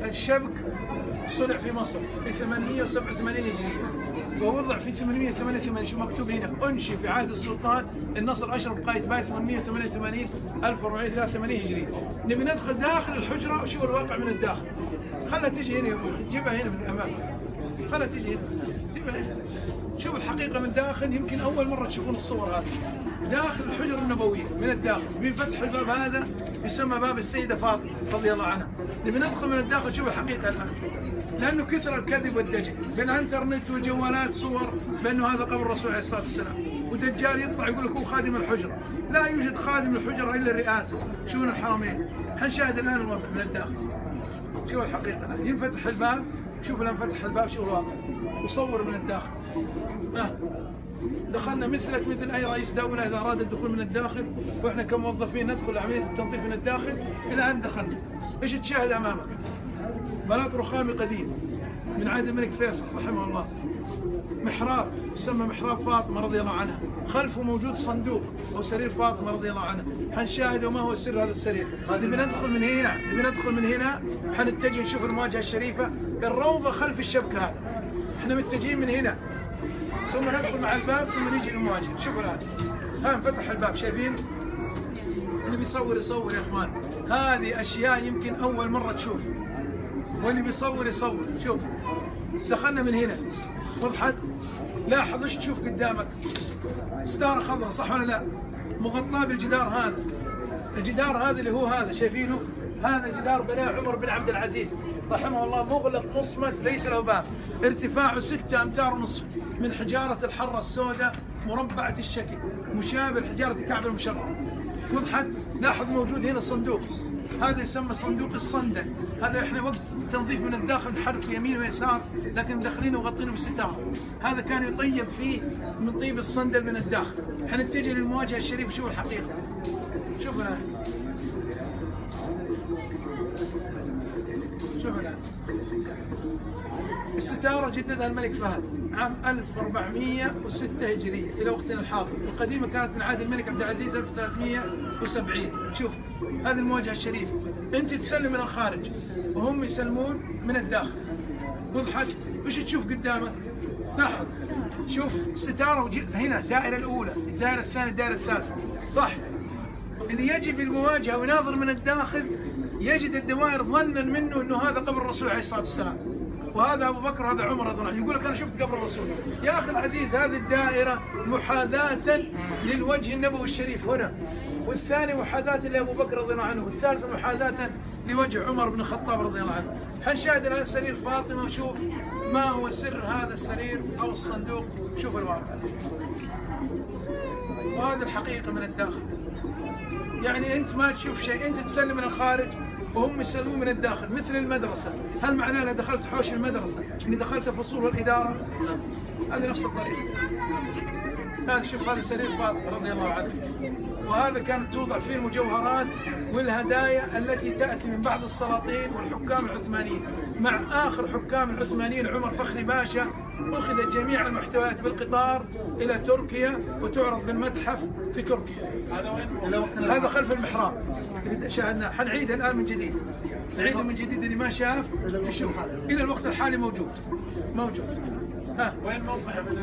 الشبك صنع في مصر في 887 هجرية ووضع في 888. شو مكتوب هنا؟ أنشئ في عهد السلطان النصر أشرف قايتباي 888 1483 هجرية. نبي ندخل داخل الحجرة وشوف الواقع من الداخل. خلها تجي هنا يا ابوي، جيبها هنا من الأمام. خلها تجي هنا، جيبها هنا. شوف الحقيقة من داخل. يمكن أول مرة تشوفون الصور هذه داخل الحجرة النبوية من الداخل. بفتح الباب هذا يسمى باب السيدة فاطمة رضي الله عنها. نبي ندخل من الداخل شوف الحقيقة الآن، لأنه كثر الكذب والدجل بالإنترنت والجوالات صور بأنه هذا قبر الرسول عليه الصلاة والسلام، ودجال يطلع يقول لك هو خادم الحجرة. لا يوجد خادم الحجرة إلا الرئاسة. شوفوا الحرمين. حنشاهد الآن الوضع من الداخل. شوف الحقيقة الآن ينفتح الباب. شوف الآن فتح الباب، شوف الواقع وصور من الداخل. دخلنا مثلك مثل أي رئيس دولة إذا أراد الدخول من الداخل، وإحنا كموظفين ندخل عملية التنظيف من الداخل. إلى أن دخلنا إيش تشاهد أمامك؟ بلاط رخامي قديم من عهد الملك فيصل رحمه الله. محراب يسمى محراب فاطمة رضي الله عنها. خلفه موجود صندوق أو سرير فاطمة رضي الله عنها. حنشاهد وما هو سر هذا السرير. نبي ندخل من هنا، نبي ندخل من هنا. حنتجه نشوف المواجهة الشريفة. الروضة خلف الشبك هذا. إحنا متجهين من هنا ثم ندخل مع الباب ثم نجي للمواجهة. شوفوا الآن ها انفتح الباب، شايفين؟ اللي بيصور يصور يا اخوان. هذه اشياء يمكن اول مرة تشوفها، واللي بيصور يصور. شوف دخلنا من هنا، وضحت؟ لاحظ ايش تشوف قدامك؟ ستارة خضراء صح ولا لا؟ مغطاة بالجدار هذا. الجدار هذا اللي هو هذا شايفينه؟ هذا جدار بناه عمر بن عبد العزيز رحمه الله، مغلق مصمت ليس له باب، ارتفاعه 6 أمتار ونصف من حجارة الحرة السوداء مربعة الشكل مشابه لحجارة كعب المشرف. وضحت؟ لاحظ موجود هنا صندوق، هذا يسمى صندوق الصندل. هذا احنا وقت تنظيف من الداخل نحركه يمين ويسار، لكن مدخلينه وغطينه بالستاره. هذا كان يطيب فيه من طيب الصندل من الداخل. حنتجه للمواجهه الشريفه. شوف الحقيقه، شوف الان، شوف الان. الستاره جددها الملك فهد عام 1406 هجريه الى وقتنا الحاضر. القديمه كانت من عهد الملك عبد العزيز 1370. شوف هذه المواجهه الشريفه. انت تسلم من الخارج وهم يسلمون من الداخل. وضحت؟ وش تشوف قدامك؟ لاحظ، شوف الستاره هنا الدائره الاولى، الدائره الثانيه، الدائره الثالثه، صح؟ اللي يجي بالمواجهه ويناظر من الداخل يجد الدوائر ظنا منه انه هذا قبر الرسول عليه الصلاه والسلام، وهذا ابو بكر، هذا عمر رضي الله عنه. يقول لك انا شفت قبر الرسول. يا اخي العزيز، هذه الدائره محاذاه للوجه النبوي الشريف هنا، والثاني محاذاه لابو بكر رضي الله عنه، والثالث محاذاه لوجه عمر بن الخطاب رضي الله عنه. حنشاهد الان سرير فاطمه وشوف ما هو سر هذا السرير او الصندوق. شوف الواقع، وهذه الحقيقه من الداخل. يعني انت ما تشوف شيء، انت تسلم من الخارج وهم يسلمون من الداخل مثل المدرسة. هل معناه أنا دخلت حوش المدرسة إني دخلت الفصول والإدارة؟ هذه نفس الطريقة. هذا شوف، هذا سرير فاطمة رضي الله عنه، وهذا كانت توضع فيه المجوهرات والهدايا التي تأتي من بعض السلاطين والحكام العثمانيين. مع آخر حكام العثمانيين عمر فخري باشا أخذت جميع المحتويات بالقطار إلى تركيا وتعرض بالمتحف في تركيا. هذا وين؟ هذا خلف المحراب اللي شاهدناه. حنعيده الآن من جديد، نعيده من جديد. اللي ما شاف يشوف. إلى الوقت الحالي موجود. ها وين موقع